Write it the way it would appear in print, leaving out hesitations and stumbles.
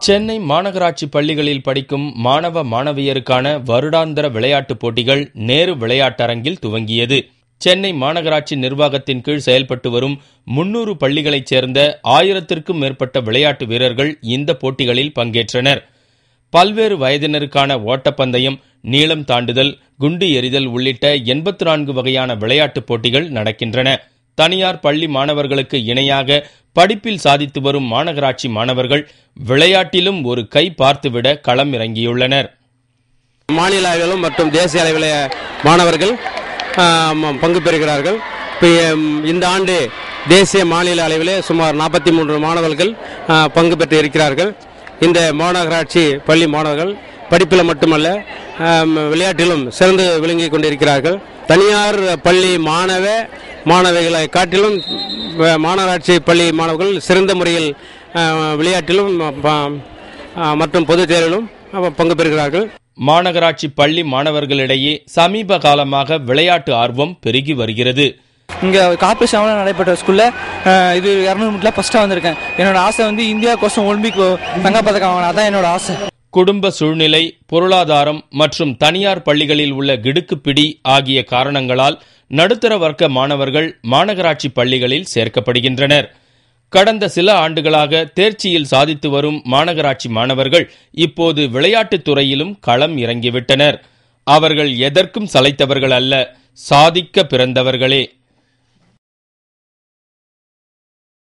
சென்னை மாநகராட்சி பள்ளிகளில் படிக்கும் மாணவ மாணவியருக்கான வருடாந்திர விளையாட்டுப் போட்டிகள் நேரு விளையாட்டரங்கில் துவங்கியது. சென்னை மாநகராட்சி நிர்வாகத்தின் கீழ் செயல்பட்டு வரும் 300 பள்ளிகளைச் சேர்ந்த 1000த்திற்கும் மேற்பட்ட விளையாட்டு வீரர்கள் இந்த போட்டிகளில் பங்கேற்றனர். பல்வேறு வயதினருக்கான ஓட்டப்பந்தயம், நீளம் தாண்டுதல், குண்டு எறிதல் உள்ளிட்ட 84 வகையான விளையாட்டுப் போட்டிகள் நடக்கின்றன. தனியார் பள்ளி மாணவர்களுக்கு இணையாக படிப்பில் சாதித்து வரும் மாநகராட்சி மாணவர்கள் விளையாட்டிலும் ஒரு கை பார்த்துவிட களம் இறங்கியுள்ளனர். மாநில அளவிலும் மற்றும் தேசிய அளவில் மாணவர்கள் பங்கு பெறுகிறார்கள். இந்த ஆண்டு தேசிய மாநில அளவிலே சுமார் 43 மாணவர்கள் பங்கு பெற்று இருக்கிறார்கள். இந்த மாநகராட்சி பள்ளி மாணவர்கள் படிப்பில் மட்டுமல்ல விளையாட்டிலும் சிறந்து விளங்கி கொண்டிருக்கிறார்கள். தனியார் பள்ளி மாணவிகளை காட்டிலும் மாநகராட்சி பள்ளி மாணவர்கள் சிறந்த முறையில் விளையாட்டிலும் மற்றும் பொதுத் தேர்விலும் பங்கு பெறுகிறார்கள். மாநகராட்சி பள்ளி மாணவர்களிடையே சமீப காலமாக விளையாட்டு ஆர்வம் பெருகி வருகிறது. இங்கே கார்பரேஷன் நடைபெற்ற ஸ்கூலில் இது 200 மீட்டரில் ஃபர்ஸ்ட்டாக வந்திருக்கேன். என்னோட ஆசை இந்தியா கோசம் ஒலிம்பிக் தங்கப்பதக்கம் வாங்கினா தான் என்னோட ஆசை. குடும்ப சூழ்நிலை, பொருளாதாரம் மற்றும் தனியார் பள்ளிகளில் உள்ள கிடுக்குப்பிடி ஆகிய காரணங்களால் நடுத்தர வர்க்க மாணவர்கள் மாநகராட்சி பள்ளிகளில் சேர்க்கப்படுகின்றனர். கடந்த சில ஆண்டுகளாக தேர்ச்சியில் சாதித்து வரும் மாநகராட்சி மாணவர்கள் இப்போது விளையாட்டுத் துறையிலும் களம் இறங்கிவிட்டனர். அவர்கள் எதற்கும் சளைத்தவர்கள் அல்ல, சாதிக்க பிறந்தவர்களே.